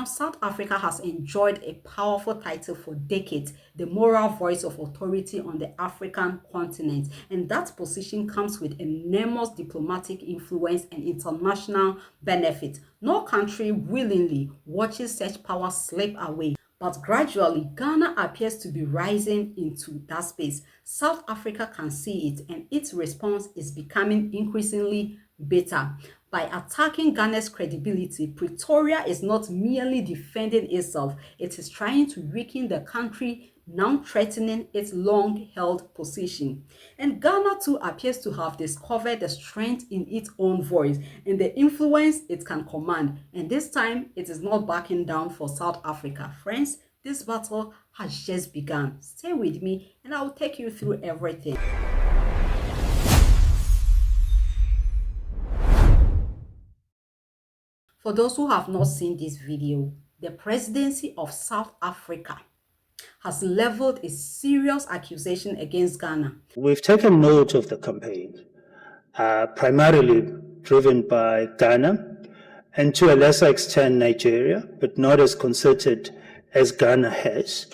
Now, South Africa has enjoyed a powerful title for decades, the moral voice of authority on the African continent. And that position comes with enormous diplomatic influence and international benefit. No country willingly watches such power slip away. But gradually, Ghana appears to be rising into that space. South Africa can see it, and its response is becoming increasingly bitter. By attacking Ghana's credibility, Pretoria is not merely defending itself, it is trying to weaken the country, now threatening its long-held position. And Ghana too appears to have discovered the strength in its own voice and the influence it can command. And this time, it is not backing down for South Africa. Friends, this battle has just begun. Stay with me and I will take you through everything. For those who have not seen this video, the presidency of South Africa has leveled a serious accusation against Ghana. We've taken note of the campaign, primarily driven by Ghana and to a lesser extent Nigeria, but not as concerted as Ghana has.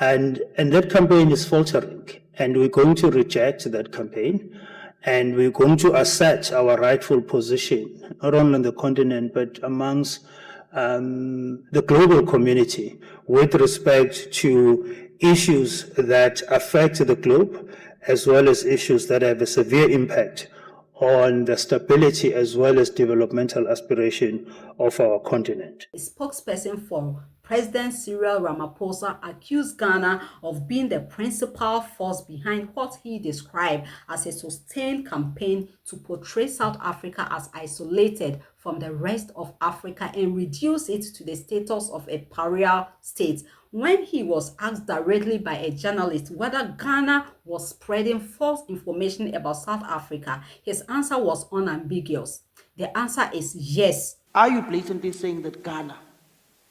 And that campaign is faltering, and we're going to reject that campaign. And we're going to assert our rightful position, not only on the continent, but amongst the global community with respect to issues that affect the globe, as well as issues that have a severe impact on the stability as well as developmental aspiration of our continent. A spokesperson for President Cyril Ramaphosa accused Ghana of being the principal force behind what he described as a sustained campaign to portray South Africa as isolated from the rest of Africa and reduce it to the status of a pariah state. When he was asked directly by a journalist whether Ghana was spreading false information about South Africa, his answer was unambiguous. The answer is yes. Are you blatantly saying that Ghana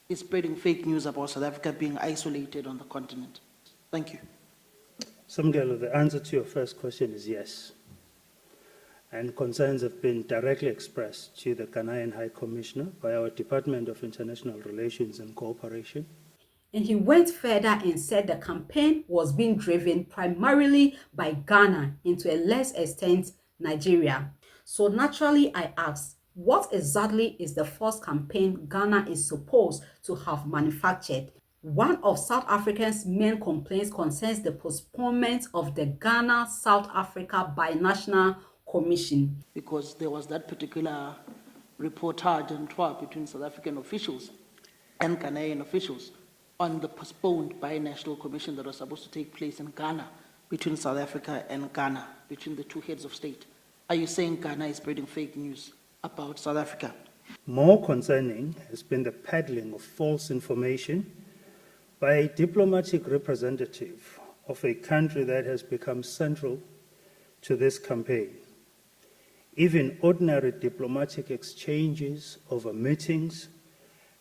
is spreading fake news about South Africa being isolated on the continent? Thank you. Samgelo, the answer to your first question is yes. And concerns have been directly expressed to the Ghanaian High Commissioner by our Department of International Relations and Cooperation. And he went further and said the campaign was being driven primarily by Ghana and to a less extent Nigeria. So naturally I asked, what exactly is the false campaign Ghana is supposed to have manufactured? One of South Africa's main complaints concerns the postponement of the Ghana-South Africa Binational Commission. Because there was that particular reportage and talk between South African officials and Ghanaian officials on the postponed binational commission that was supposed to take place in Ghana between South Africa and Ghana, between the two heads of state. Are you saying Ghana is spreading fake news about South Africa? More concerning has been the peddling of false information by a diplomatic representative of a country that has become central to this campaign. Even ordinary diplomatic exchanges over meetings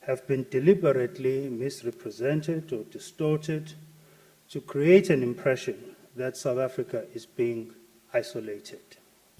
have been deliberately misrepresented or distorted to create an impression that South Africa is being isolated.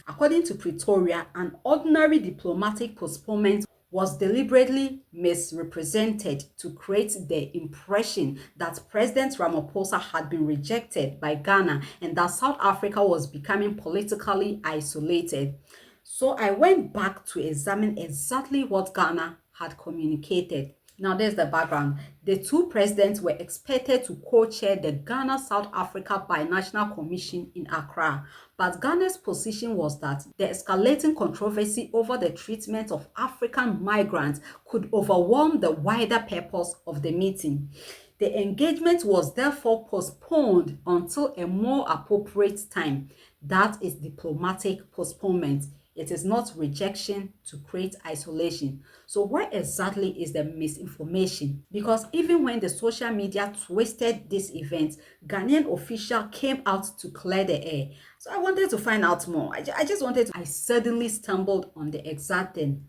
According to Pretoria, an ordinary diplomatic postponement was deliberately misrepresented to create the impression that President Ramaphosa had been rejected by Ghana and that South Africa was becoming politically isolated. So I went back to examine exactly what Ghana had communicated. Now there's the background. The two presidents were expected to co-chair the Ghana-South Africa Binational Commission in Accra, but Ghana's position was that the escalating controversy over the treatment of African migrants could overwhelm the wider purpose of the meeting. The engagement was therefore postponed until a more appropriate time. That is diplomatic postponement. It is not rejection to create isolation. So why exactly is the misinformation? Because even when the social media twisted this event, Ghanaian official came out to clear the air. So I wanted to find out more. I suddenly stumbled on the exact thing.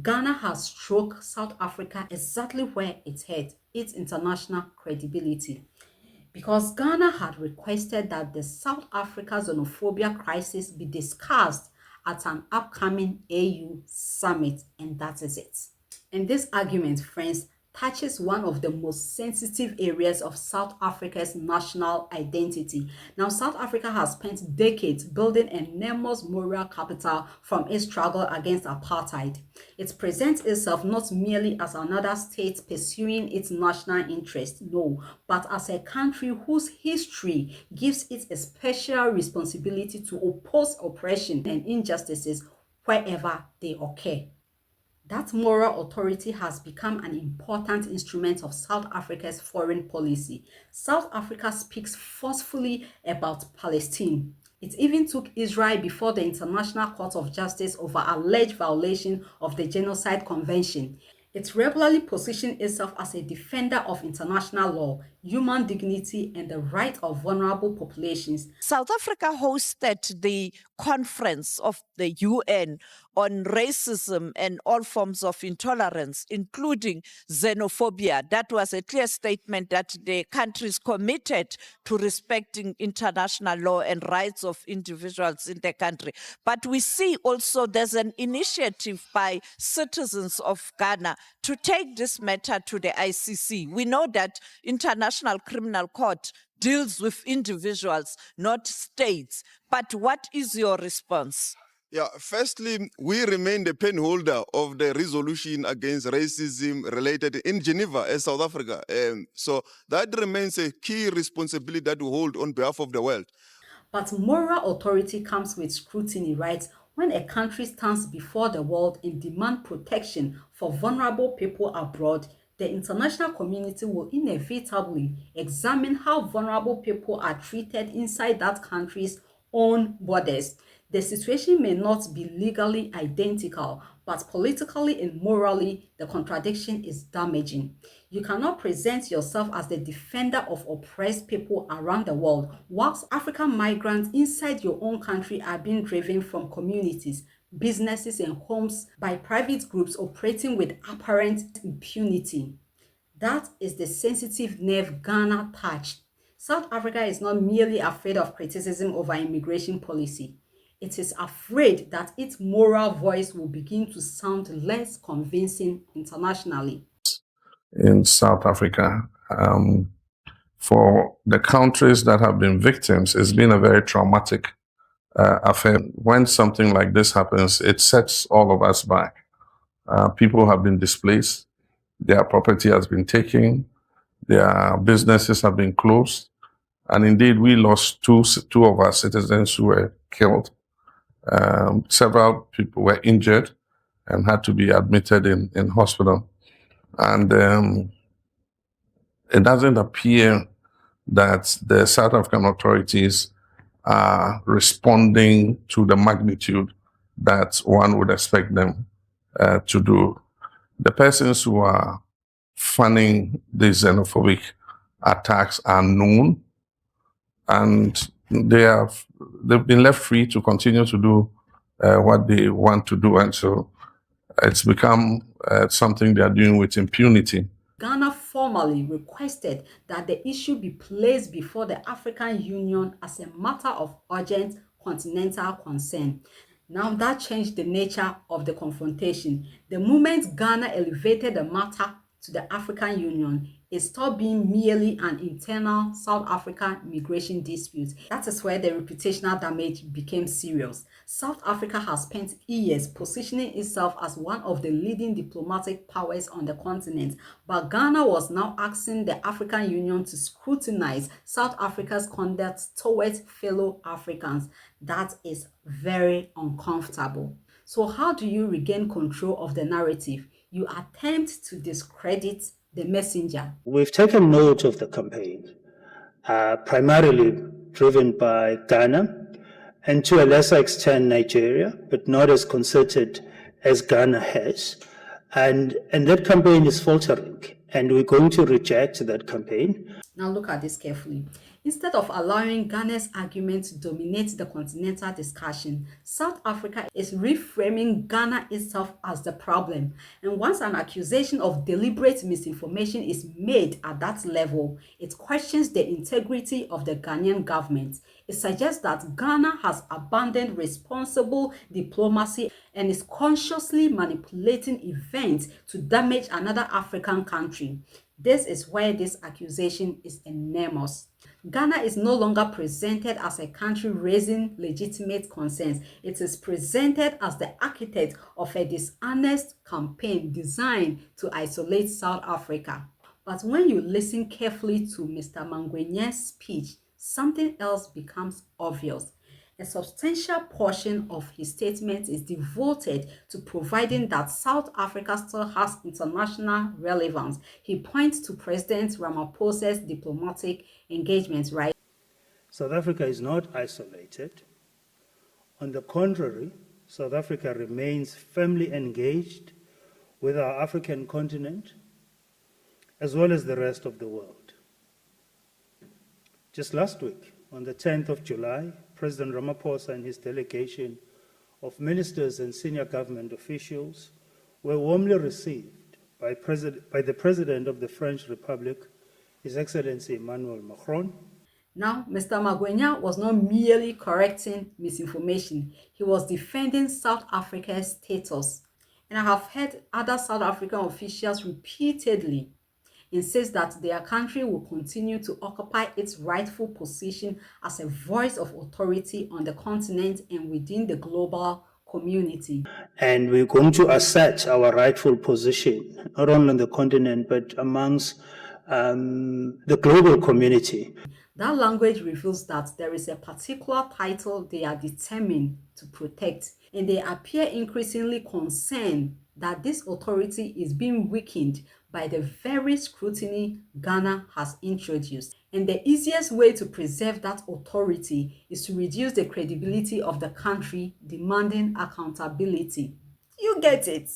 Ghana has struck South Africa exactly where it hurt its international credibility. Because Ghana had requested that the South Africa xenophobia crisis be discussed at an upcoming AU summit, and that is it. And this argument, friends, touches one of the most sensitive areas of South Africa's national identity. Now, South Africa has spent decades building an enormous moral capital from its struggle against apartheid. It presents itself not merely as another state pursuing its national interest, no, but as a country whose history gives it a special responsibility to oppose oppression and injustices wherever they occur. That moral authority has become an important instrument of South Africa's foreign policy. South Africa speaks forcefully about Palestine. It even took Israel before the International Court of Justice over alleged violation of the Genocide Convention. It regularly positions itself as a defender of international law, human dignity, and the right of vulnerable populations. South Africa hosted the conference of the UN on racism and all forms of intolerance, including xenophobia. That was a clear statement that the country is committed to respecting international law and rights of individuals in the country. But we see also there's an initiative by citizens of Ghana to take this matter to the ICC. We know that International Criminal Court deals with individuals, not states. But what is your response? Yeah, firstly, we remain the pen holder of the resolution against racism related in Geneva, South Africa. So that remains a key responsibility that we hold on behalf of the world. But moral authority comes with scrutiny, right? When a country stands before the world and demands protection for vulnerable people abroad, the international community will inevitably examine how vulnerable people are treated inside that country's own borders. The situation may not be legally identical, but politically and morally, the contradiction is damaging. You cannot present yourself as the defender of oppressed people around the world, whilst African migrants inside your own country are being driven from communities, businesses, and homes by private groups operating with apparent impunity. That is the sensitive nerve Ghana touched. South Africa is not merely afraid of criticism over immigration policy. It is afraid that its moral voice will begin to sound less convincing internationally. In South Africa, for the countries that have been victims, it's been a very traumatic affair. When something like this happens, it sets all of us back. People have been displaced, their property has been taken, their businesses have been closed, and indeed we lost two of our citizens who were killed. Several people were injured and had to be admitted in hospital. And it doesn't appear that the South African authorities are responding to the magnitude that one would expect them to do. The persons who are funding these xenophobic attacks are known, and they've been left free to continue to do what they want to do, and so it's become something they are doing with impunity. Ghana formally requested that the issue be placed before the African Union as a matter of urgent continental concern. Now that changed the nature of the confrontation. The moment Ghana elevated the matter to the African Union, it stopped being merely an internal South African immigration dispute. That is where the reputational damage became serious. South Africa has spent years positioning itself as one of the leading diplomatic powers on the continent, but Ghana was now asking the African Union to scrutinize South Africa's conduct towards fellow Africans. That is very uncomfortable. So how do you regain control of the narrative? You attempt to discredit the messenger. We've taken note of the campaign, primarily driven by Ghana and to a lesser extent Nigeria, but not as concerted as Ghana has. And that campaign is faltering, and we're going to reject that campaign. Now look at this carefully. Instead of allowing Ghana's argument to dominate the continental discussion, South Africa is reframing Ghana itself as the problem. And once an accusation of deliberate misinformation is made at that level, it questions the integrity of the Ghanaian government. It suggests that Ghana has abandoned responsible diplomacy and is consciously manipulating events to damage another African country. This is where this accusation is enormous. Ghana is no longer presented as a country raising legitimate concerns. It is presented as the architect of a dishonest campaign designed to isolate South Africa. But when you listen carefully to Mr. Mangwenye's speech, something else becomes obvious. A substantial portion of his statement is devoted to providing that South Africa still has international relevance. He points to President Ramaphosa's diplomatic engagements, right? South Africa is not isolated. On the contrary, South Africa remains firmly engaged with our African continent as well as the rest of the world. Just last week, on the 10th of July, President Ramaphosa and his delegation of ministers and senior government officials were warmly received by the President of the French Republic, His Excellency Emmanuel Macron. Now, Mr. Magwenya was not merely correcting misinformation, he was defending South Africa's status. And I have heard other South African officials repeatedly insist that their country will continue to occupy its rightful position as a voice of authority on the continent and within the global community. And we're going to assert our rightful position, not only on the continent, but amongst the global community. That language reveals that there is a particular title they are determined to protect, and they appear increasingly concerned that this authority is being weakened by the very scrutiny Ghana has introduced. And the easiest way to preserve that authority is to reduce the credibility of the country demanding accountability. You get it?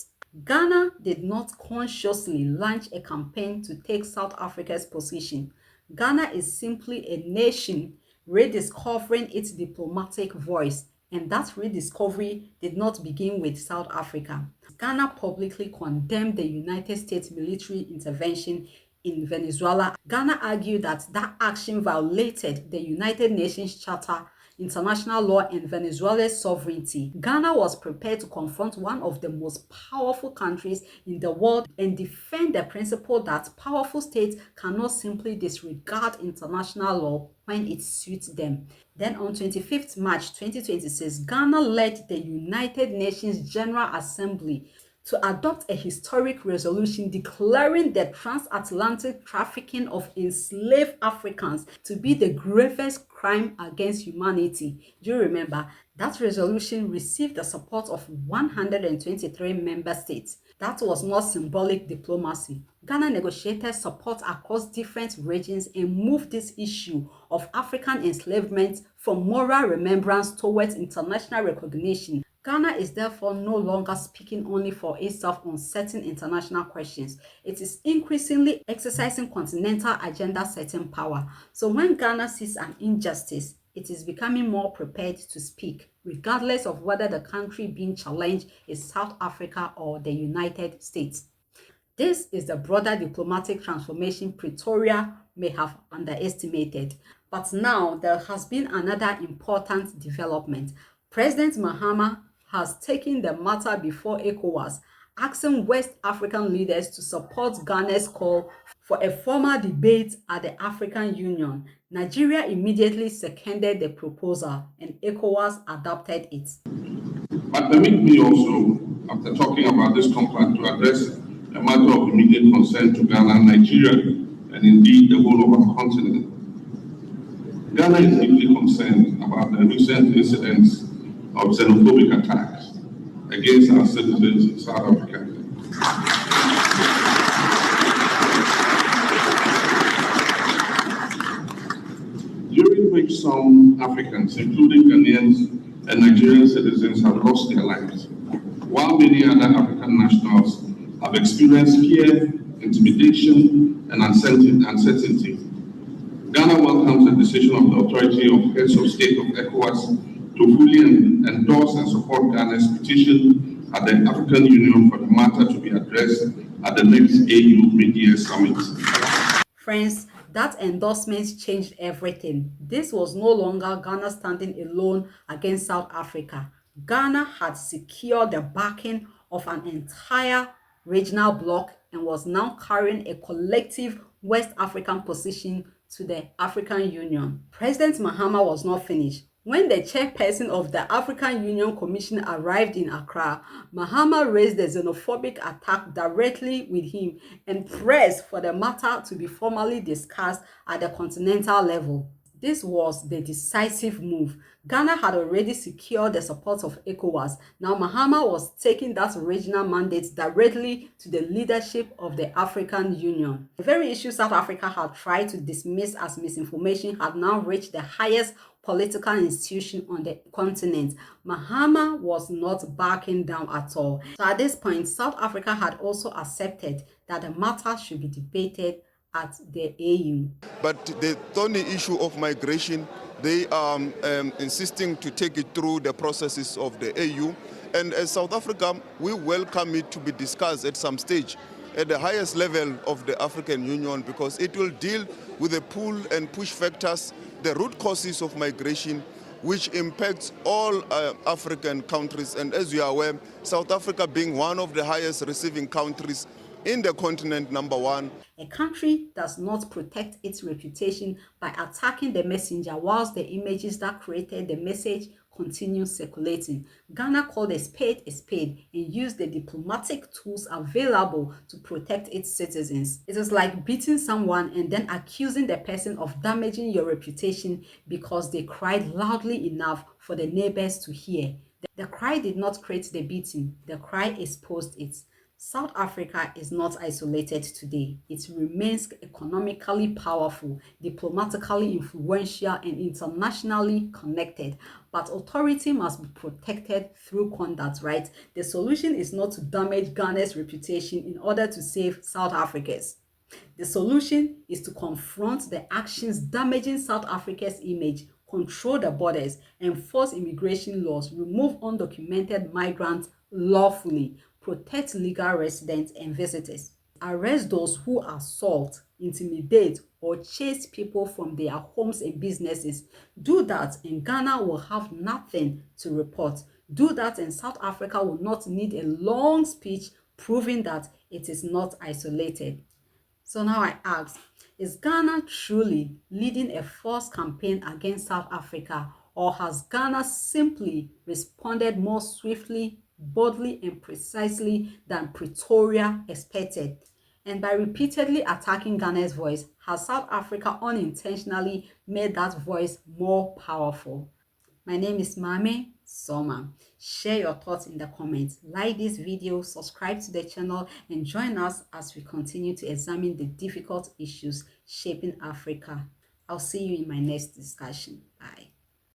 Ghana did not consciously launch a campaign to take South Africa's position. Ghana is simply a nation rediscovering its diplomatic voice, and that rediscovery did not begin with South Africa. Ghana publicly condemned the United States military intervention in Venezuela. Ghana argued that that action violated the United Nations Charter, international law, and Venezuela's sovereignty. Ghana was prepared to confront one of the most powerful countries in the world and defend the principle that powerful states cannot simply disregard international law when it suits them. Then on 25th March 2026, Ghana led the United Nations General Assembly to adopt a historic resolution declaring the transatlantic trafficking of enslaved Africans to be the gravest crime against humanity. Do you remember? That resolution received the support of 123 member states. That was not symbolic diplomacy. Ghana negotiated support across different regions and moved this issue of African enslavement from moral remembrance towards international recognition. Ghana is therefore no longer speaking only for itself on certain international questions. It is increasingly exercising continental agenda-setting power. So when Ghana sees an injustice, it is becoming more prepared to speak, regardless of whether the country being challenged is South Africa or the United States. This is the broader diplomatic transformation Pretoria may have underestimated. But now there has been another important development. President Mahama has taken the matter before ECOWAS, asking West African leaders to support Ghana's call for a formal debate at the African Union. Nigeria immediately seconded the proposal and ECOWAS adopted it. But permit me also, after talking about this compact, to address a matter of immediate concern to Ghana, Nigeria, and indeed the whole of our continent. Ghana is deeply concerned about the recent incidents of xenophobic attacks against our citizens in South Africa. During which some Africans, including Ghanaians and Nigerian citizens, have lost their lives, while many other African nationals have experienced fear, intimidation, and uncertainty. Ghana welcomes the decision of the authority of heads of state of ECOWAS to fully endorse and support Ghana's petition at the African Union for the matter to be addressed at the next AU mid-year summit. Friends, that endorsement changed everything. This was no longer Ghana standing alone against South Africa. Ghana had secured the backing of an entire regional bloc and was now carrying a collective West African position to the African Union. President Mahama was not finished. When the chairperson of the African Union Commission arrived in Accra, Mahama raised the xenophobic attack directly with him and pressed for the matter to be formally discussed at the continental level. This was the decisive move. Ghana had already secured the support of ECOWAS. Now Mahama was taking that regional mandate directly to the leadership of the African Union. The very issue South Africa had tried to dismiss as misinformation had now reached the highest political institution on the continent. Mahama was not backing down at all. So at this point, South Africa had also accepted that the matter should be debated at the AU. But the thorny issue of migration, they are insisting to take it through the processes of the AU. And as South Africa, we welcome it to be discussed at some stage at the highest level of the African Union, because it will deal with the pull and push factors, the root causes of migration, which impacts all African countries. And as you are aware, South Africa being one of the highest receiving countries in the continent, number one. A country does not protect its reputation by attacking the messenger whilst the images that created the message continue circulating. Ghana called a spade and used the diplomatic tools available to protect its citizens. It is like beating someone and then accusing the person of damaging your reputation because they cried loudly enough for the neighbors to hear. The cry did not create the beating, the cry exposed it. South Africa is not isolated today. It remains economically powerful, diplomatically influential, and internationally connected. But authority must be protected through conduct, right? The solution is not to damage Ghana's reputation in order to save South Africa's. The solution is to confront the actions damaging South Africa's image, control the borders, enforce immigration laws, remove undocumented migrants lawfully, protect legal residents and visitors, arrest those who assault, intimidate, or chase people from their homes and businesses. Do that and Ghana will have nothing to report. Do that and South Africa will not need a long speech proving that it is not isolated. So now I ask, is Ghana truly leading a forced campaign against South Africa, or has Ghana simply responded more swiftly, boldly, and precisely than Pretoria expected? And by repeatedly attacking Ghana's voice, has South Africa unintentionally made that voice more powerful? My name is Mame Soma. Share your thoughts in the comments. Like this video, subscribe to the channel, and join us as we continue to examine the difficult issues shaping Africa. I'll see you in my next discussion. Bye.